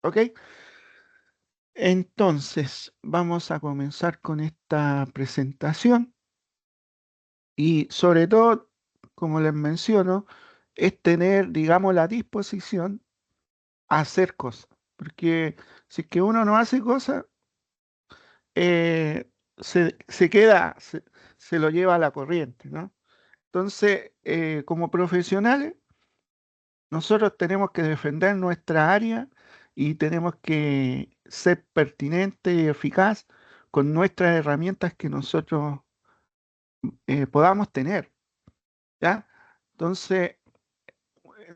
¿Ok? Entonces, vamos a comenzar con esta presentación y sobre todo, como les menciono, es tener, digamos, la disposición a hacer cosas. Porque si es que uno no hace cosas, se queda, se lo lleva a la corriente, ¿no? Entonces, como profesionales, nosotros tenemos que defender nuestra área y tenemos que ser pertinentes y eficaz con nuestras herramientas que nosotros podamos tener, ¿ya? Entonces,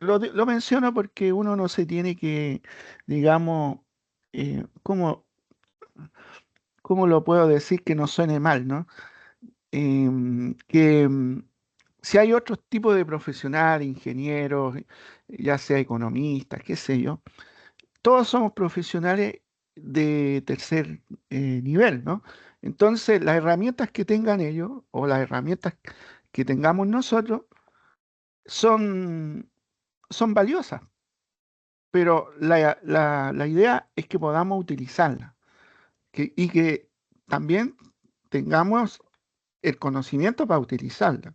lo menciono porque uno no se tiene que, digamos, ¿cómo, cómo lo puedo decir que no suene mal, ¿no? Que si hay otros tipos de profesionales, ingenieros, ya sea economistas, qué sé yo, todos somos profesionales de tercer nivel, ¿no? Entonces, las herramientas que tengan ellos o las herramientas que tengamos nosotros son, son valiosas, pero la idea es que podamos utilizarlas y que también tengamos el conocimiento para utilizarlas.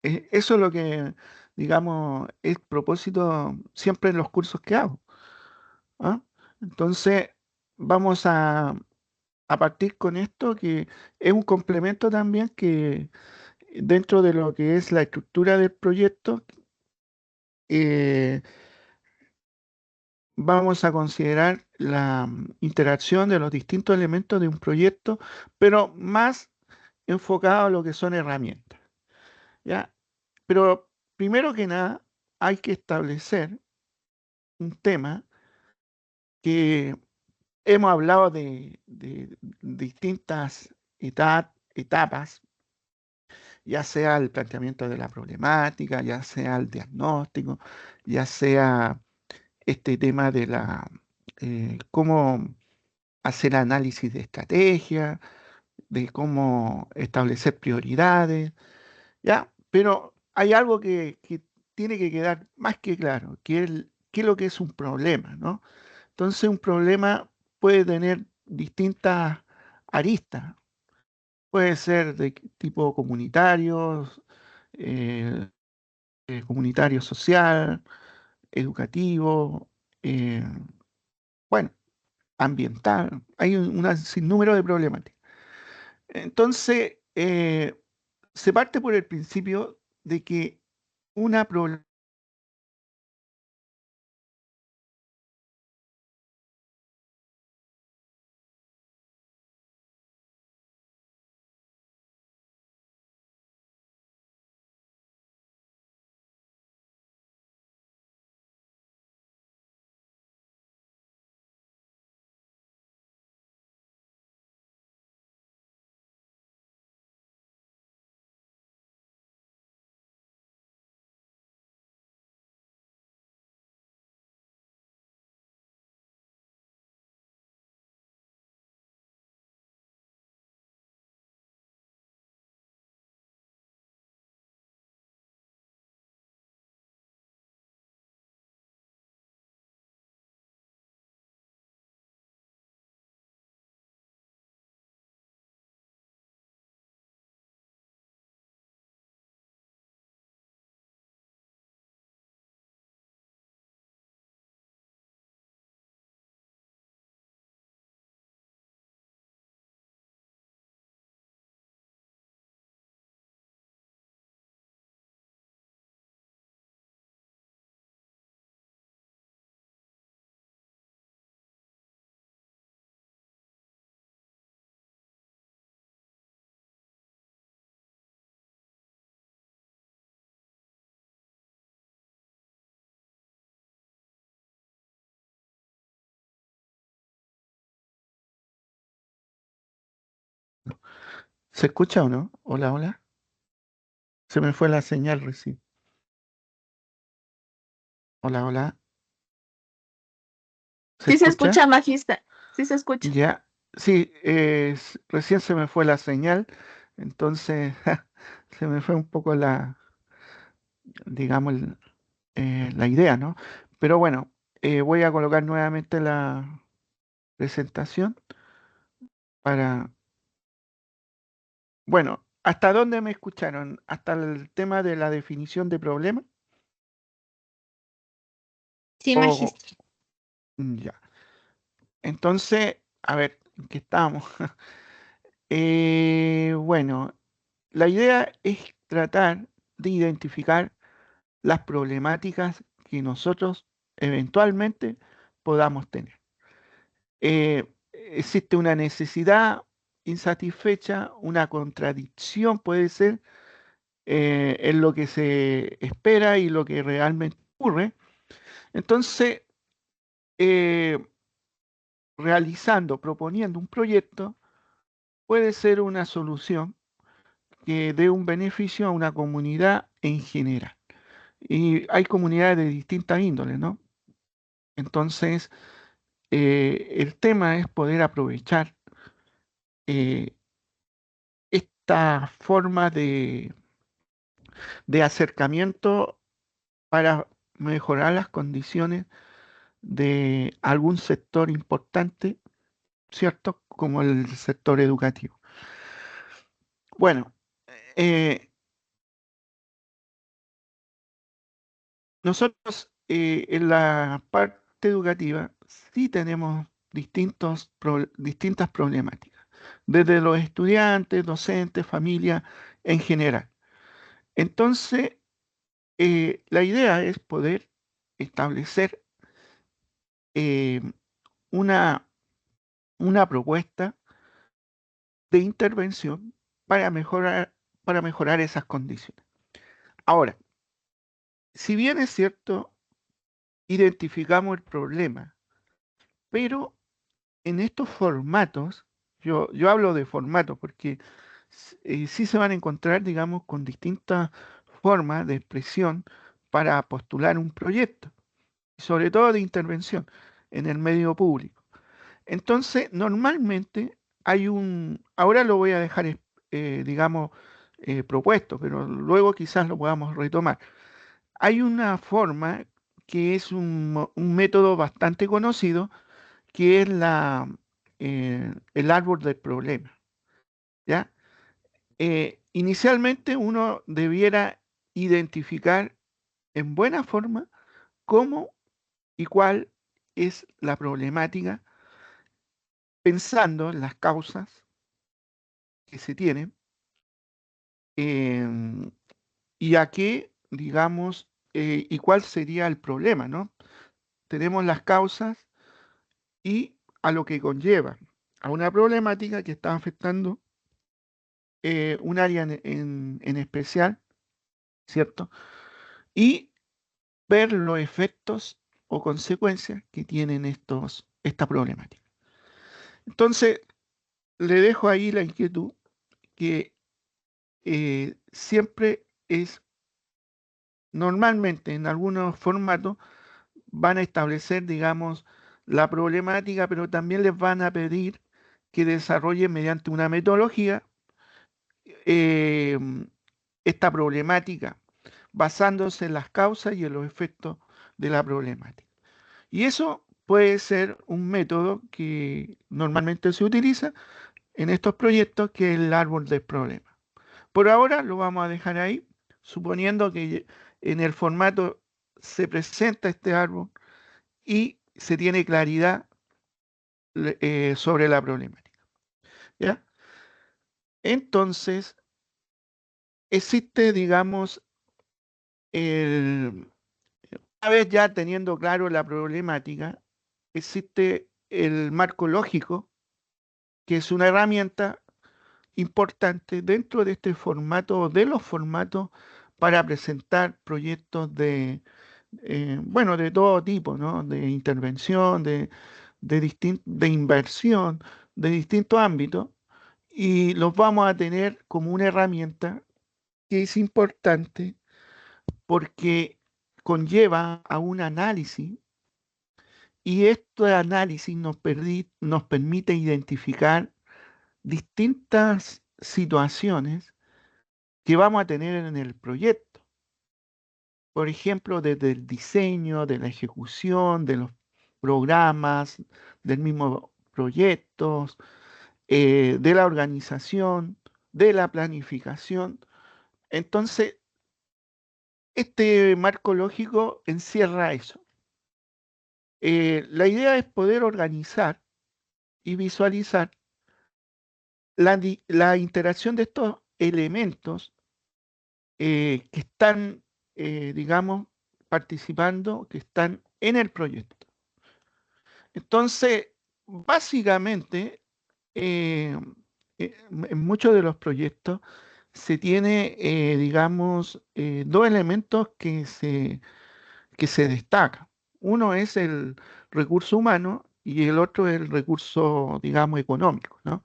Eso es lo que, digamos, es propósito siempre en los cursos que hago. ¿Ah? Entonces, vamos a partir con esto, que es un complemento también que dentro de lo que es la estructura del proyecto, eh, vamos a considerar la interacción de los distintos elementos de un proyecto, pero más enfocado a lo que son herramientas, ¿ya? Pero primero que nada, hay que establecer un tema que hemos hablado de distintas etapas, ya sea el planteamiento de la problemática, ya sea el diagnóstico, ya sea este tema de cómo hacer análisis de estrategia, de cómo establecer prioridades, ¿ya? Pero hay algo que tiene que quedar más que claro, que es lo que es un problema, ¿no? Entonces, un problema puede tener distintas aristas. Puede ser de tipo comunitario, eh, comunitario social, educativo, eh, bueno, ambiental. Hay un sinnúmero de problemáticas. Entonces, se parte por el principio de que una problemática. ¿Se escucha o no? Hola, hola. Se me fue la señal recién. Hola, hola. ¿Se Sí se escucha? escucha, Magista, sí se escucha. Ya. Sí, recién se me fue la señal, entonces se me fue un poco digamos, la idea, ¿no? Pero bueno. Voy a colocar nuevamente la presentación para... Bueno, ¿hasta dónde me escucharon? ¿Hasta el tema de la definición de problema? Sí, O magíster. ya. Entonces, a ver, ¿en qué estamos? Bueno, la idea es tratar de identificar las problemáticas que nosotros eventualmente podamos tener. Existe una necesidad insatisfecha, una contradicción puede ser en lo que se espera y lo que realmente ocurre. Entonces, eh, realizando, proponiendo un proyecto, puede ser una solución que dé un beneficio a una comunidad en general. Y hay comunidades de distintas índoles, ¿no? Entonces, el tema es poder aprovechar eh, esta forma de acercamiento para mejorar las condiciones de algún sector importante, ¿cierto? Como el sector educativo. Bueno, eh, nosotros en la parte educativa sí tenemos distintas problemáticas, desde los estudiantes, docentes, familia en general. Entonces, la idea es poder establecer eh, una, una propuesta de intervención para mejorar esas condiciones. Ahora, si bien es cierto, identificamos el problema, pero en estos formatos, yo hablo de formatos porque sí se van a encontrar, digamos, con distintas formas de expresión para postular un proyecto, sobre todo de intervención en el medio público. Entonces, normalmente ahora lo voy a dejar, digamos, propuesto, pero luego quizás lo podamos retomar. Hay una forma que es un método bastante conocido, que es el árbol del problema, ¿ya? Inicialmente uno debiera identificar en buena forma cómo y cuál es la problemática, pensando en las causas que se tienen em, y a qué, digamos, y cuál sería el problema, ¿no? Tenemos las causas y a lo que conlleva, a una problemática que está afectando un área en especial, ¿cierto? Y ver los efectos o consecuencias que tienen esta problemática. Entonces, le dejo ahí la inquietud que siempre es, normalmente en algunos formatos, van a establecer, digamos, la problemática, pero también les van a pedir que desarrollen mediante una metodología eh, esta problemática, basándose en las causas y en los efectos de la problemática. Y eso puede ser un método que normalmente se utiliza en estos proyectos, que es el árbol del problema. Por ahora lo vamos a dejar ahí, suponiendo que en el formato se presenta este árbol y se tiene claridad sobre la problemática. ¿Ya? Entonces, existe, digamos, una vez ya teniendo claro la problemática, existe el marco lógico, que es una herramienta importante dentro de este formato, de los formatos para presentar proyectos bueno, de todo tipo, ¿no? De intervención, de inversión, de distintos ámbitos, y los vamos a tener como una herramienta que es importante porque conlleva a un análisis, y este análisis nos permite identificar distintas situaciones que vamos a tener en el proyecto. por ejemplo, desde el diseño, de la ejecución, de los programas, del mismo proyectos, de la organización, de la planificación. Entonces, este marco lógico encierra eso. La idea es poder organizar y visualizar la interacción de estos elementos que están, digamos, participando, que están en el proyecto. Entonces, básicamente, eh, en muchos de los proyectos se tiene, digamos, dos elementos que se destacan. Uno es el recurso humano y el otro es el recurso, digamos, económico, ¿no?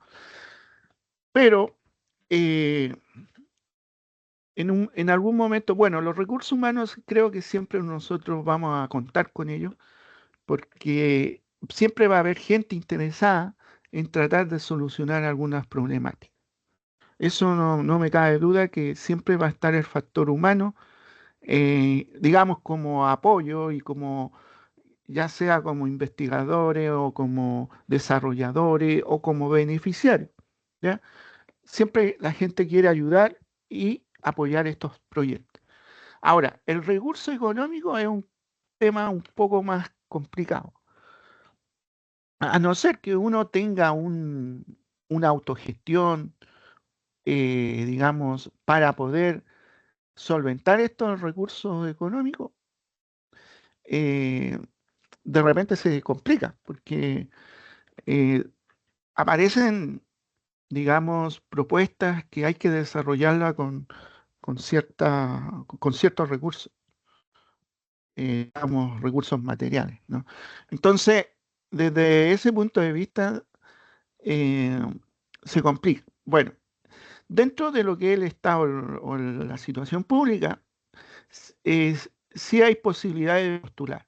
Pero eh, en algún momento, bueno, los recursos humanos creo que siempre nosotros vamos a contar con ellos porque siempre va a haber gente interesada en tratar de solucionar algunas problemáticas. Eso no me cabe duda que siempre va a estar el factor humano, digamos, como apoyo y como, ya sea como investigadores o como desarrolladores o como beneficiarios, ¿ya? Siempre la gente quiere ayudar y apoyar estos proyectos. Ahora, el recurso económico es un tema un poco más complicado. A no ser que uno tenga una autogestión, digamos, para poder solventar estos recursos económicos, eh, de repente se complica, porque eh, aparecen, digamos, propuestas que hay que desarrollarla con ciertos recursos, digamos, recursos materiales, ¿no? Entonces, desde ese punto de vista, eh, se complica. Bueno, dentro de lo que es el Estado o la situación pública, sí hay posibilidades de postular,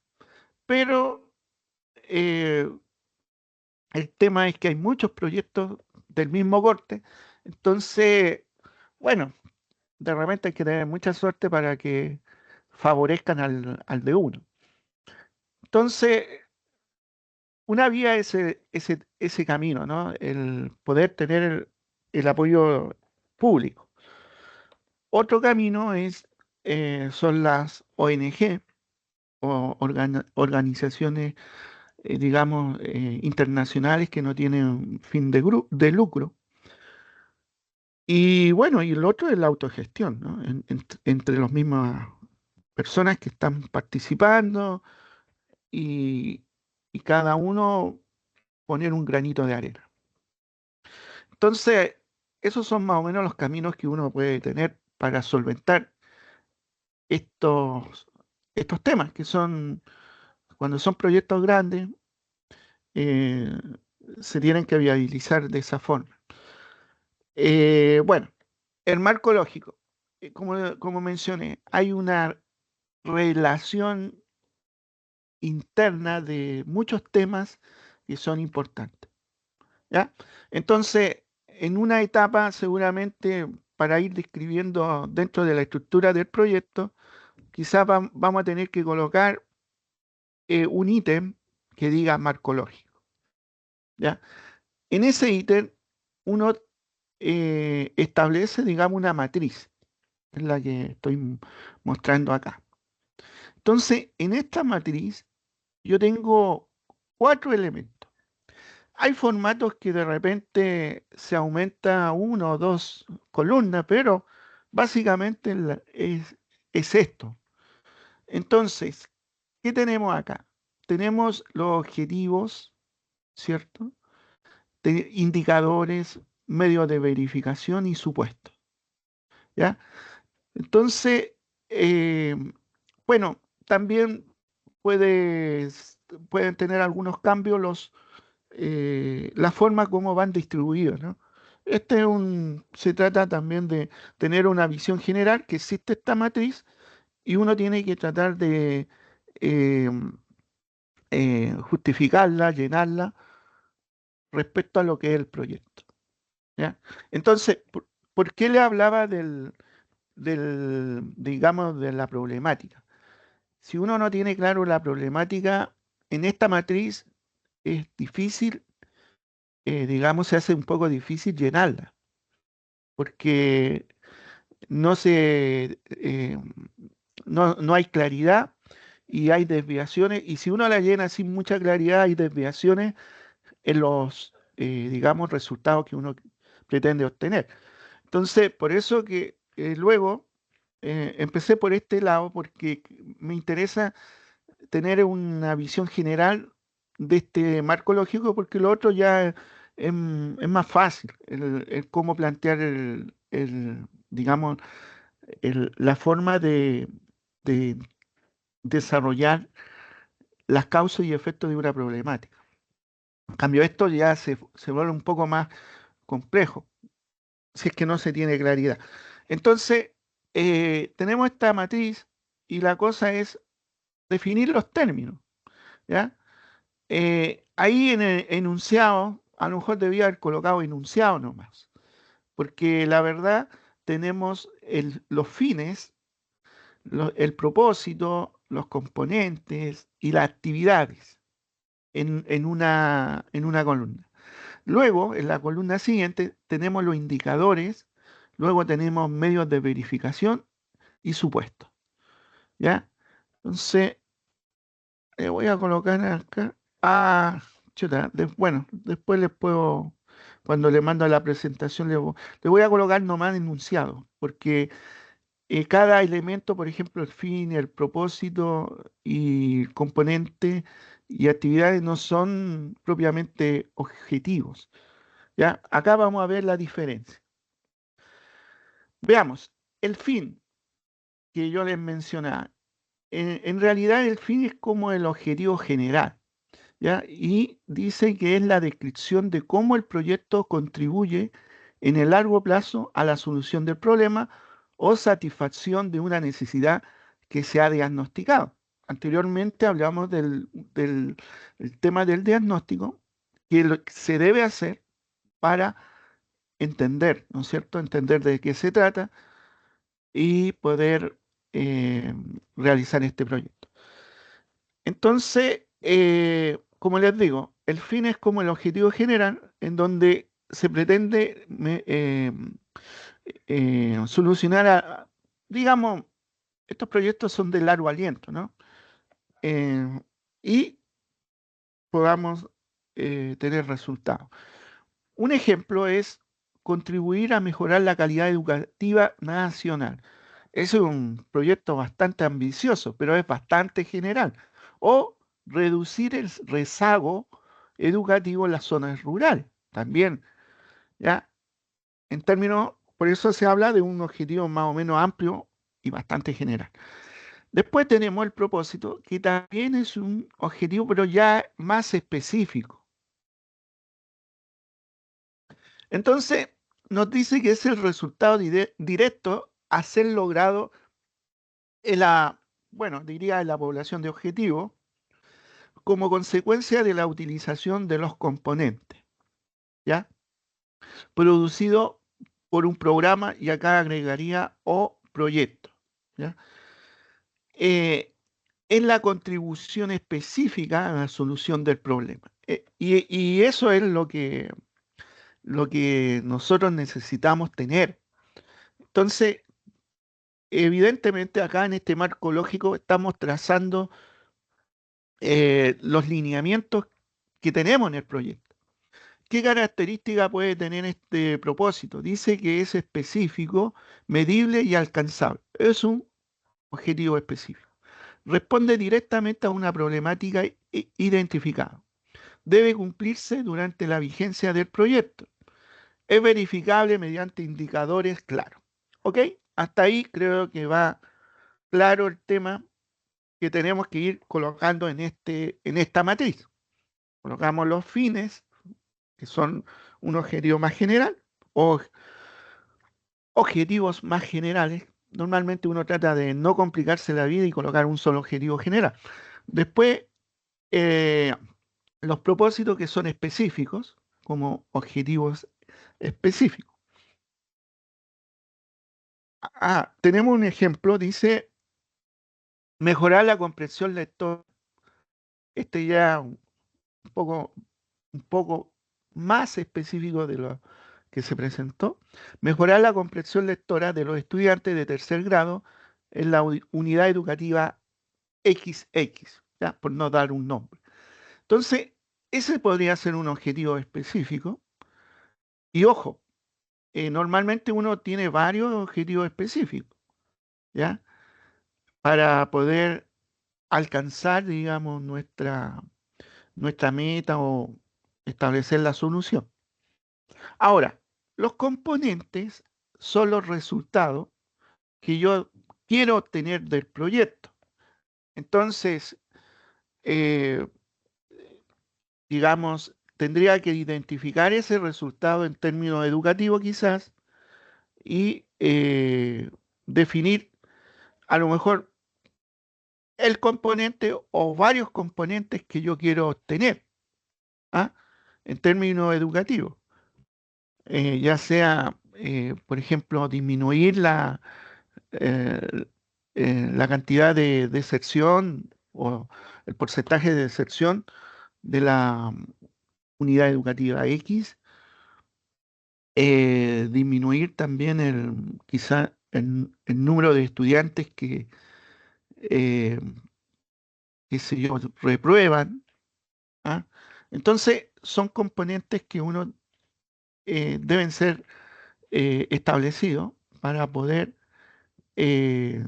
pero eh, el tema es que hay muchos proyectos del mismo corte, entonces, bueno, de repente hay que tener mucha suerte para que favorezcan al de uno. Entonces, una vía es ese camino, ¿no? El poder tener el apoyo público. Otro camino son las ONG o organizaciones, digamos, internacionales que no tienen fin de lucro. Y bueno, y el otro es la autogestión, ¿no? Entre las mismas personas que están participando y, y cada uno poner un granito de arena. Entonces, esos son más o menos los caminos que uno puede tener para solventar estos, estos temas, que son, cuando son proyectos grandes, eh, se tienen que viabilizar de esa forma. Bueno, el marco lógico, como mencioné, hay una relación interna de muchos temas que son importantes, ¿ya? Entonces, en una etapa, seguramente, para ir describiendo dentro de la estructura del proyecto, quizás vamos a tener que colocar un ítem que diga marco lógico, ¿ya? En ese ítem, uno establece, digamos, una matriz, es la que estoy mostrando acá. Entonces, en esta matriz, yo tengo cuatro elementos. Hay formatos que de repente se aumenta uno o dos columnas, pero básicamente es esto. Entonces, ¿qué tenemos acá? Tenemos los objetivos, ¿cierto? Indicadores, medios de verificación y supuestos, ¿ya? Entonces, eh, bueno, también pueden tener algunos cambios la forma como van distribuidos, ¿no? Se trata también de tener una visión general, que existe esta matriz y uno tiene que tratar de eh, justificarla, llenarla respecto a lo que es el proyecto, ¿ya? Entonces, ¿por qué le hablaba digamos, de la problemática? si uno no tiene claro la problemática, en esta matriz es difícil, digamos, se hace un poco difícil llenarla, porque no se, no hay claridad y hay desviaciones, y si uno la llena sin mucha claridad, hay desviaciones en los, digamos, resultados que uno pretende obtener. Entonces, por eso que luego empecé por este lado, porque me interesa tener una visión general de este marco lógico, porque lo otro ya es más fácil, el cómo plantear digamos, la forma de desarrollar las causas y efectos de una problemática. En cambio, esto ya se vuelve un poco más complejo, si es que no se tiene claridad. Entonces, tenemos esta matriz y la cosa es definir los términos, ¿ya? Ahí en el enunciado, a lo mejor debía haber colocado enunciado nomás, porque la verdad tenemos los fines, el propósito, los componentes y las actividades en una columna. Luego, en la columna siguiente, tenemos los indicadores, luego tenemos medios de verificación y supuestos, ¿ya? Entonces, voy a colocar acá. Ah, chuta, bueno, después les puedo, cuando le mando la presentación, le voy a colocar nomás enunciado, porque cada elemento, por ejemplo, el fin, el propósito y el componente y actividades no son propiamente objetivos, ¿ya? Acá vamos a ver la diferencia. Veamos, el fin que yo les mencionaba. En realidad el fin es como el objetivo general, ¿ya? Y dice que es la descripción de cómo el proyecto contribuye en el largo plazo a la solución del problema o satisfacción de una necesidad que se ha diagnosticado. Anteriormente hablamos el tema del diagnóstico, que lo que se debe hacer para entender, ¿no es cierto? Entender de qué se trata y poder eh, realizar este proyecto. Entonces, como les digo, el fin es como el objetivo general en donde se pretende solucionar, digamos, estos proyectos son de largo aliento, ¿no? Eh, y podamos tener resultados. Un ejemplo es contribuir a mejorar la calidad educativa nacional. Es un proyecto bastante ambicioso, pero es bastante general. O reducir el rezago educativo en las zonas rurales. También, ¿ya? En términos, por eso se habla de un objetivo más o menos amplio y bastante general. Después tenemos el propósito, que también es un objetivo, pero ya más específico. Entonces, nos dice que es el resultado directo a ser logrado en la, bueno, diría en la población de objetivo, como consecuencia de la utilización de los componentes, ¿ya? Producido por un programa y acá agregaría o proyecto, ¿ya? Es la contribución específica a la solución del problema. Y eso es lo que nosotros necesitamos tener. Entonces, evidentemente acá en este marco lógico estamos trazando los lineamientos que tenemos en el proyecto. ¿Qué característica puede tener este propósito? Dice que es específico, medible y alcanzable. Es un objetivo específico. Responde directamente a una problemática identificada. Debe cumplirse durante la vigencia del proyecto. Es verificable mediante indicadores claros. ¿Ok? Hasta ahí creo que va claro el tema que tenemos que ir colocando en esta matriz. Colocamos los fines, que son un objetivo más general, o objetivos más generales. Normalmente uno trata de no complicarse la vida y colocar un solo objetivo general. Después, eh, los propósitos que son específicos, como objetivos específicos. Tenemos un ejemplo, dice Mejorar la comprensión lectora. Este ya poco, un poco más específico de lo que se presentó. Mejorar la comprensión lectora de los estudiantes de tercer grado en la unidad educativa XX, ¿ya? Por no dar un nombre. Entonces, ese podría ser un objetivo específico. Y ojo, normalmente uno tiene varios objetivos específicos, ¿ya? Para poder alcanzar, digamos, nuestra meta o establecer la solución. Ahora, los componentes son los resultados que yo quiero obtener del proyecto. Entonces, eh, digamos, tendría que identificar ese resultado en términos educativos quizás y definir a lo mejor el componente o varios componentes que yo quiero obtener, ¿ah? En términos educativos. Ya sea, por ejemplo, disminuir eh, la cantidad de deserción o el porcentaje de deserción de la unidad educativa X, disminuir también quizá el número de estudiantes eh, qué sé yo, reprueban, ¿ah? Entonces, son componentes que uno deben ser establecidos para poder eh,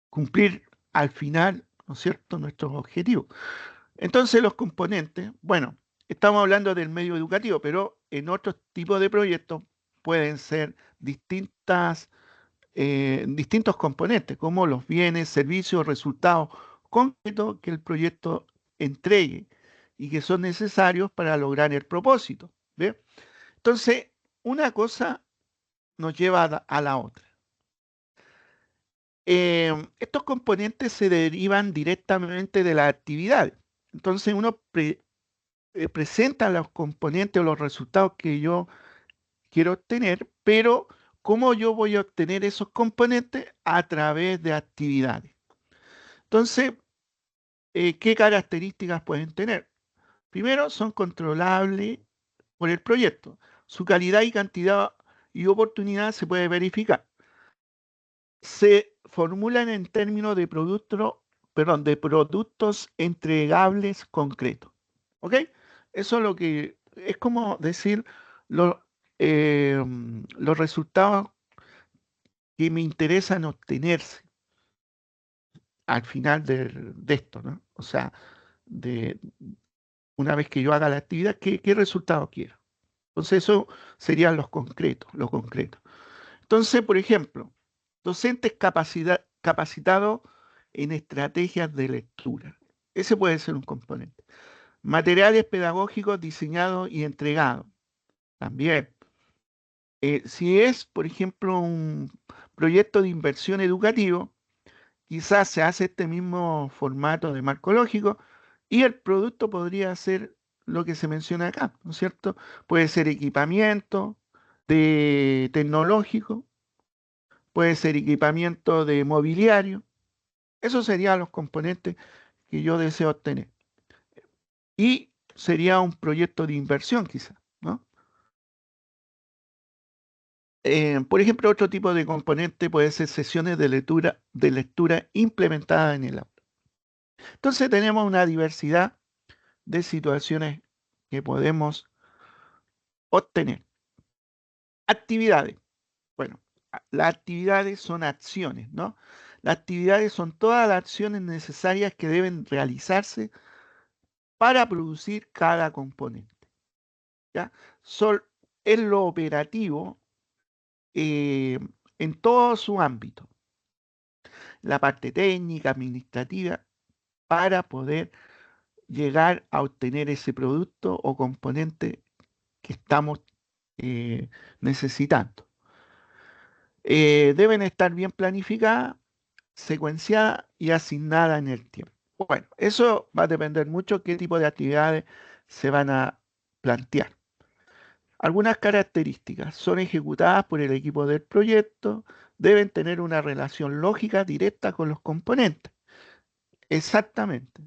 cumplir al final, ¿no es cierto?, nuestros objetivos. Entonces, los componentes, bueno, estamos hablando del medio educativo, pero en otros tipos de proyectos pueden ser distintos componentes, como los bienes, servicios, resultados concretos que el proyecto entregue y que son necesarios para lograr el propósito. ¿Ve? Entonces, una cosa nos lleva a la otra. Estos componentes se derivan directamente de las actividades. Entonces, uno presenta los componentes o los resultados que yo quiero obtener, pero ¿cómo yo voy a obtener esos componentes? A través de actividades. Entonces, ¿qué características pueden tener? Primero, son controlables por el proyecto. Su calidad y cantidad y oportunidad se puede verificar. Se formulan en términos de de productos entregables concretos. ¿Ok? Eso es lo que es como decir lo- los resultados que me interesan obtenerse al final de esto, ¿no? O sea, de una vez que yo haga la actividad, ¿qué resultado quiero? Entonces, eso serían los concretos, lo concreto. Entonces, por ejemplo, docentes capacitados en estrategias de lectura. Ese puede ser un componente. Materiales pedagógicos diseñados y entregados. También. Si es, por ejemplo, un proyecto de inversión educativo, quizás se hace este mismo formato de marco lógico y el producto podría ser lo que se menciona acá, ¿no es cierto? Puede ser equipamiento de tecnológico, puede ser equipamiento de mobiliario. Esos serían los componentes que yo deseo obtener. Y sería un proyecto de inversión quizás, ¿no? Por ejemplo, otro tipo de componente puede ser sesiones de lectura implementadas en el aula. Entonces tenemos una diversidad de situaciones que podemos obtener. Actividades. Bueno, las actividades son acciones, ¿no? Las actividades son todas las acciones necesarias que deben realizarse para producir cada componente, ¿ya? Son, es lo operativo eh, en todo su ámbito, la parte técnica, administrativa, para poder llegar a obtener ese producto o componente que estamos necesitando. Deben estar bien planificadas, secuenciadas y asignadas en el tiempo. Bueno, eso va a depender mucho qué tipo de actividades se van a plantear. Algunas características son ejecutadas por el equipo del proyecto, deben tener una relación lógica directa con los componentes. Exactamente.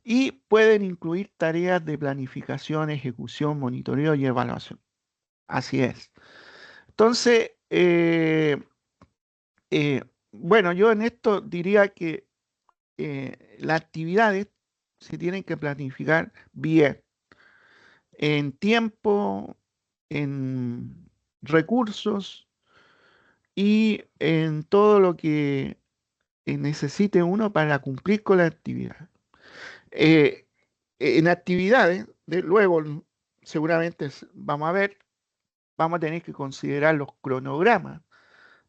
Y pueden incluir tareas de planificación, ejecución, monitoreo y evaluación. Así es. Entonces, bueno, yo en esto diría que las actividades se tienen que planificar bien, en tiempo, en recursos y en todo lo que necesite uno para cumplir con la actividad. Eh, en actividades, luego seguramente vamos a ver, vamos a tener que considerar los cronogramas,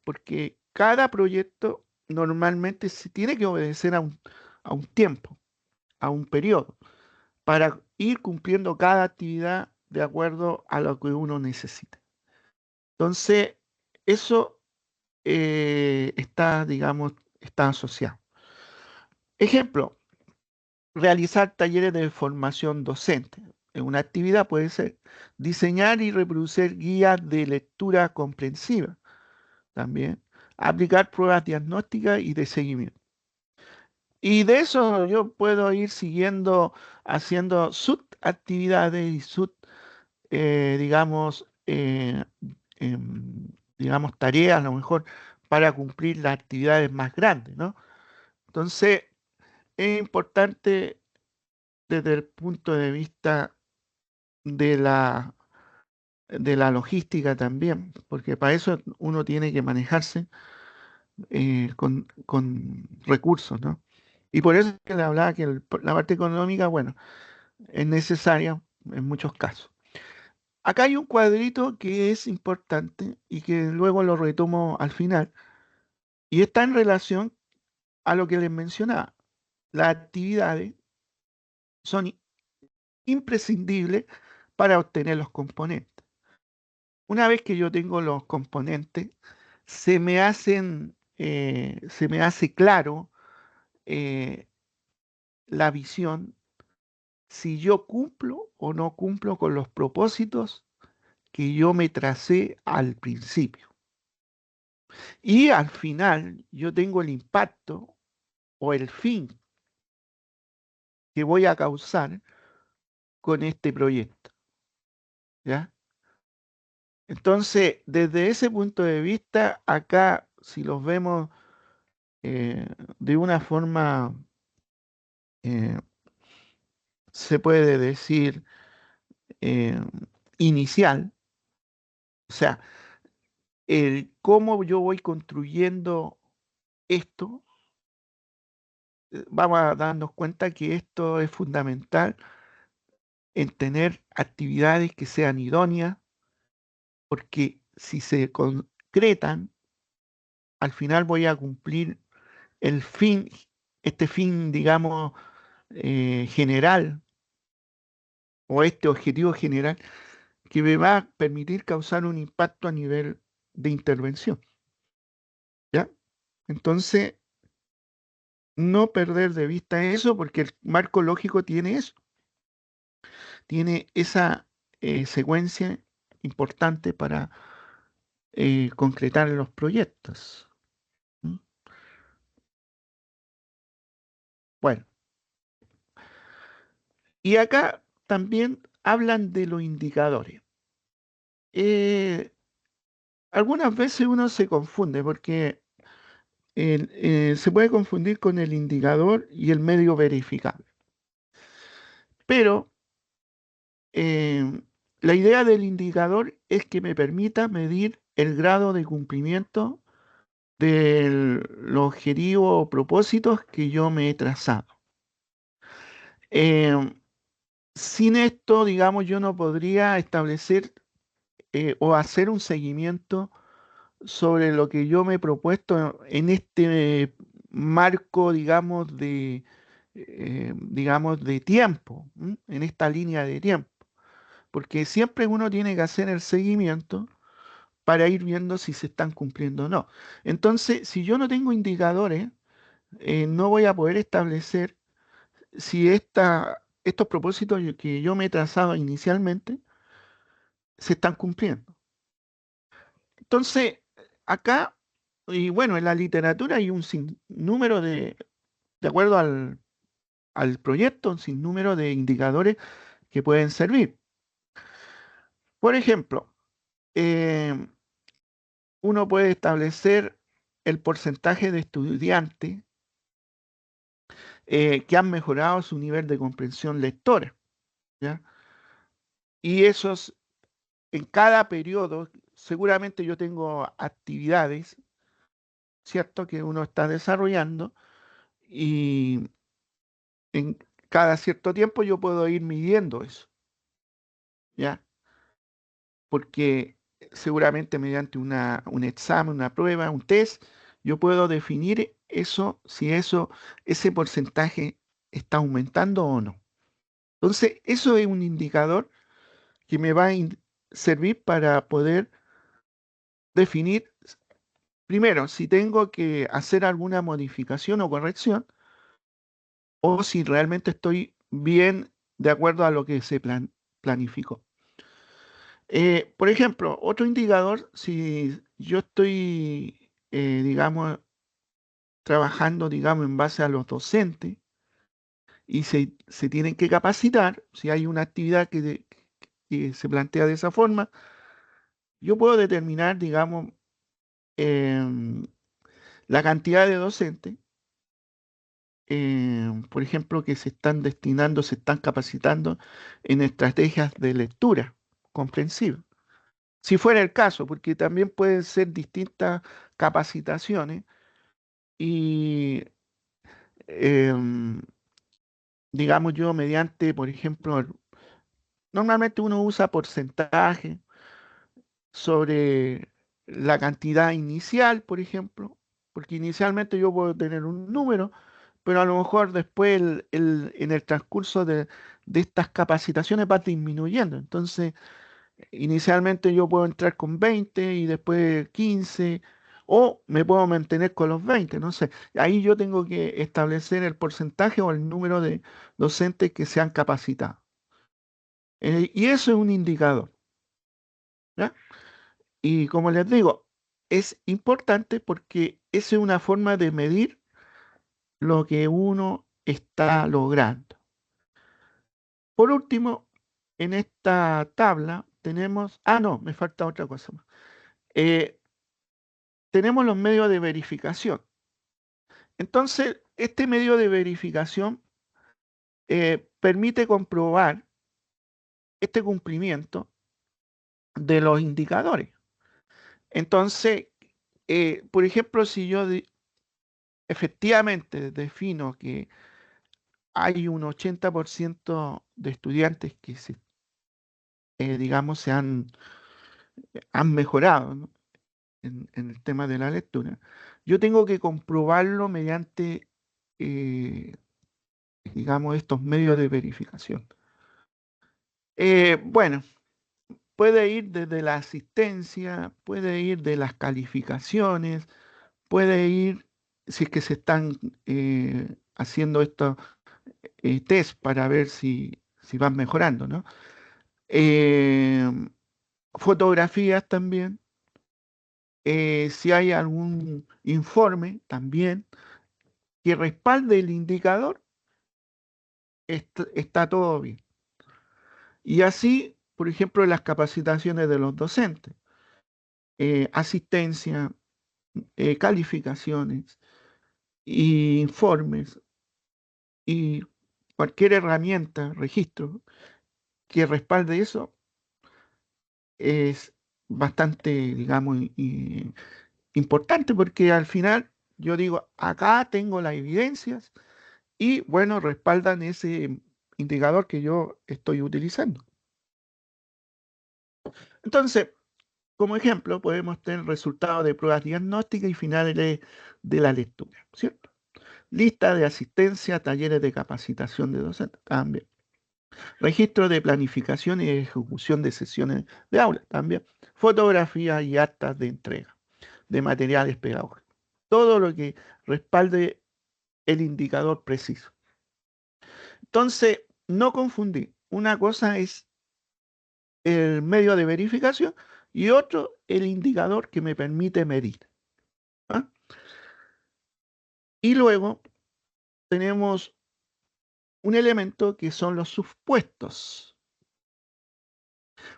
porque cada proyecto normalmente se tiene que obedecer a un tiempo, a un periodo, para ir cumpliendo cada actividad de acuerdo a lo que uno necesita. Entonces, eso está, digamos, está asociado. Ejemplo, realizar talleres de formación docente. En una actividad puede ser diseñar y reproducir guías de lectura comprensiva. También aplicar pruebas diagnósticas y de seguimiento. Y de eso yo puedo ir siguiendo, haciendo subactividades y digamos, digamos, tareas a lo mejor para cumplir las actividades más grandes, ¿no? Entonces, es importante desde el punto de vista de de la logística también, porque para eso uno tiene que manejarse con recursos, ¿no? Y por eso es que le hablaba que la parte económica, bueno, es necesaria en muchos casos. Acá hay un cuadrito que es importante y que luego lo retomo al final, y está en relación a lo que les mencionaba. Las actividades son imprescindibles para obtener los componentes. Una vez que yo tengo los componentes, se me hace claro eh, la visión si yo cumplo o no cumplo con los propósitos que yo me tracé al principio. Y al final yo tengo el impacto o el fin que voy a causar con este proyecto. ¿Ya? Entonces, desde ese punto de vista, acá, si los vemos eh, de una forma, eh, se puede decir, eh, inicial, o sea, el cómo yo voy construyendo esto, vamos a darnos cuenta que esto es fundamental en tener actividades que sean idóneas, porque si se concretan, al final voy a cumplir el fin, este fin, digamos, general o este objetivo general que me va a permitir causar un impacto a nivel de intervención. ¿Ya? Entonces, no perder de vista eso porque el marco lógico tiene eso, tiene esa secuencia importante para concretar los proyectos. ¿Mm? Bueno, y acá también hablan de los indicadores. Eh, algunas veces uno se confunde porque se puede confundir con el indicador y el medio verificable. Pero la idea del indicador es que me permita medir el grado de cumplimiento de los objetivos o propósitos que yo me he trazado. Eh, Sin esto, digamos, yo no podría establecer o hacer un seguimiento sobre lo que yo me he propuesto en este marco, digamos, de tiempo, ¿m? En esta línea de tiempo. Porque siempre uno tiene que hacer el seguimiento para ir viendo si se están cumpliendo o no. Entonces, si yo no tengo indicadores, no voy a poder establecer si estos propósitos que yo me he trazado inicialmente se están cumpliendo. Entonces, acá, y bueno, en la literatura hay un sinnúmero de acuerdo al proyecto, un sinnúmero de indicadores que pueden servir. Por ejemplo, eh, uno puede establecer el porcentaje de estudiantes que han mejorado su nivel de comprensión lectora, ¿ya? Y esos, en cada periodo, seguramente yo tengo actividades, ¿cierto?, que uno está desarrollando y en cada cierto tiempo yo puedo ir midiendo eso, ¿ya? Porque seguramente mediante un examen, una prueba, un test, yo puedo definir eso, si ese porcentaje está aumentando o no. Entonces, eso es un indicador que me va a servir para poder definir, primero, si tengo que hacer alguna modificación o corrección, o si realmente estoy bien de acuerdo a lo que se planificó. Por ejemplo, otro indicador, si yo estoy, digamos, trabajando, digamos, en base a los docentes y se tienen que capacitar, si hay una actividad que se plantea de esa forma, yo puedo determinar, digamos, em, la cantidad de docentes, por ejemplo, que se están destinando, se están capacitando en estrategias de lectura comprensiva. Si fuera el caso, porque también pueden ser distintas capacitaciones y, em, digamos yo, mediante, por ejemplo, normalmente uno usa porcentaje sobre la cantidad inicial, por ejemplo, porque inicialmente yo puedo tener un número, pero a lo mejor después en el transcurso de estas capacitaciones va disminuyendo. Entonces, inicialmente yo puedo entrar con 20 y después 15, o me puedo mantener con los 20, no sé. Ahí yo tengo que establecer el porcentaje o el número de docentes que se han capacitado. Y eso es un indicador, ¿ya? Y como les digo, es importante porque esa es una forma de medir lo que uno está logrando. Por último, en esta tabla tenemos, no, me falta otra cosa más. Eh, tenemos los medios de verificación. Entonces, este medio de verificación permite comprobar este cumplimiento de los indicadores. Entonces, por ejemplo, si yo efectivamente defino que hay un 80% de estudiantes que digamos, han mejorado, ¿no?, en el tema de la lectura, yo tengo que comprobarlo mediante, eh, digamos, estos medios de verificación. Bueno, puede ir desde la asistencia, puede ir de las calificaciones, puede ir, si es que se están haciendo estos test para ver si van mejorando, ¿no? Eh, fotografías también, si hay algún informe también que respalde el indicador, está todo bien. Y así, por ejemplo, en las capacitaciones de los docentes, asistencia, calificaciones, y informes y cualquier herramienta, registro que respalde eso es bastante, digamos, importante porque al final yo digo, acá tengo las evidencias y bueno, respaldan ese indicador que yo estoy utilizando. Entonces, como ejemplo, podemos tener resultados de pruebas diagnósticas y finales de la lectura, ¿cierto? Lista de asistencia, talleres de capacitación de docentes también. Registro de planificación y ejecución de sesiones de aula también. Fotografías y actas de entrega de materiales pedagógicos. Todo lo que respalde el indicador preciso. Entonces, no confundir. Una cosa es el medio de verificación, y otro, el indicador que me permite medir. ¿Ah? Y luego tenemos un elemento que son los supuestos.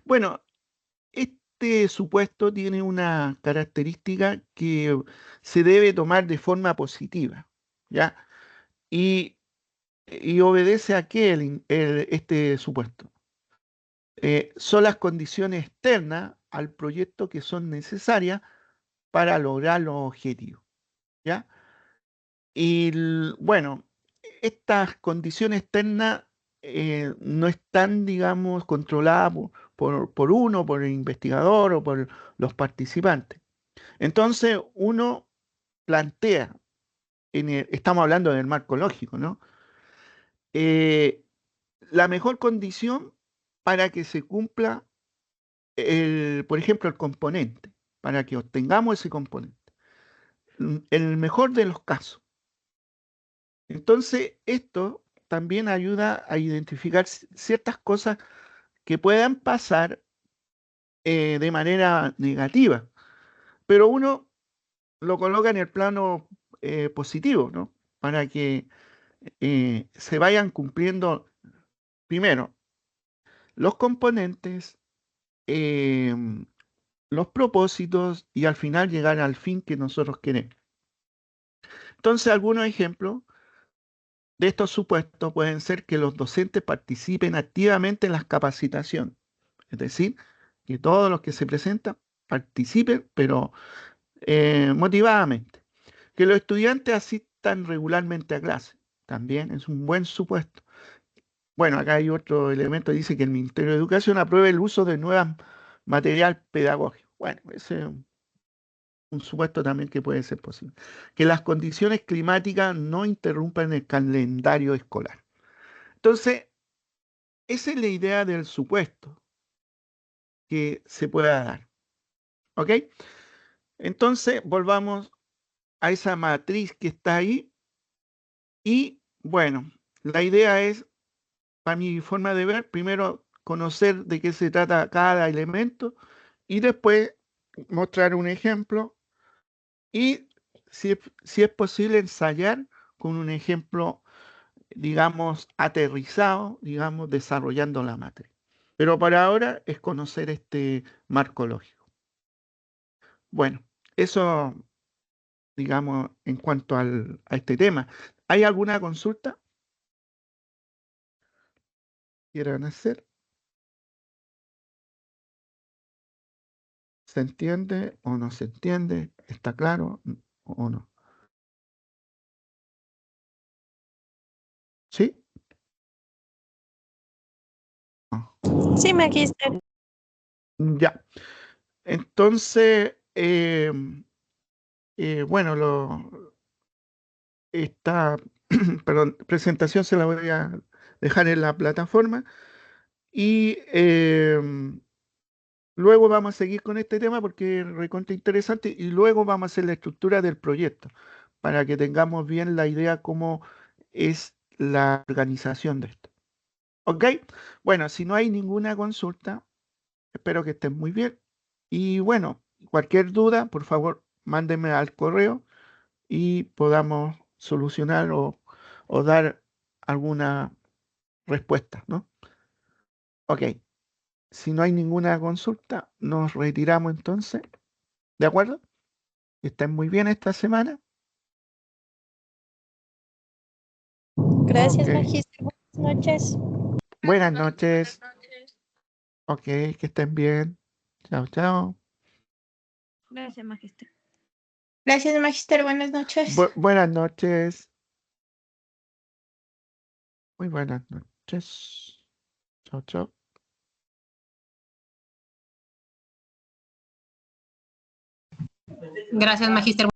Bueno, este supuesto tiene una característica que se debe tomar de forma positiva, ¿ya? Y, y obedece a qué este supuesto. Son las condiciones externas al proyecto que son necesarias para lograr los objetivos, ¿ya? Y bueno, estas condiciones externas no están, digamos, controladas por uno, por el investigador o por los participantes. Entonces, uno plantea, estamos hablando del marco lógico, ¿no? Eh, la mejor condición para que se cumpla, por ejemplo, el componente, para que obtengamos ese componente. En el mejor de los casos. Entonces, esto también ayuda a identificar ciertas cosas que puedan pasar de manera negativa, pero uno lo coloca en el plano positivo, ¿no? Para que se vayan cumpliendo, primero, los componentes, eh, los propósitos y al final llegar al fin que nosotros queremos. Entonces, algunos ejemplos de estos supuestos pueden ser que los docentes participen activamente en las capacitaciones, es decir, que todos los que se presentan participen, pero motivadamente. Que los estudiantes asistan regularmente a clase, también es un buen supuesto. Bueno, acá hay otro elemento, dice que el Ministerio de Educación apruebe el uso de nuevas material pedagógico. Bueno, ese es un supuesto también que puede ser posible. Que las condiciones climáticas no interrumpan el calendario escolar. Entonces, esa es la idea del supuesto que se pueda dar. ¿Ok? Entonces, volvamos a esa matriz que está ahí. Y bueno, la idea es, para mi forma de ver, primero conocer de qué se trata cada elemento y después mostrar un ejemplo y, si es posible, ensayar con un ejemplo, digamos, aterrizado, digamos, desarrollando la matriz. Pero para ahora es conocer este marco lógico. Bueno, eso, digamos, en cuanto a este tema. ¿Hay alguna consulta que quieran hacer? ¿Se entiende o no se entiende? ¿Está claro o no? ¿Sí? No. Sí, Magister. Ya. Entonces, bueno, esta perdón, presentación se la voy a dejar en la plataforma y luego vamos a seguir con este tema porque es recontra interesante y luego vamos a hacer la estructura del proyecto para que tengamos bien la idea cómo es la organización de esto. ¿Ok? Bueno, si no hay ninguna consulta, espero que estén muy bien. Y bueno, cualquier duda, por favor, mándenme al correo y podamos solucionar o dar alguna respuesta, ¿no? Ok, si no hay ninguna consulta, nos retiramos entonces. ¿De acuerdo? Que estén muy bien esta semana. Gracias, Ok, Magister. Buenas noches. buenas noches. Ok, que estén bien. Chao, chao. Gracias, Magister. Gracias, Magister. Buenas noches. Buenas noches. Muy buenas noches. Chao, chao. Gracias, Magister.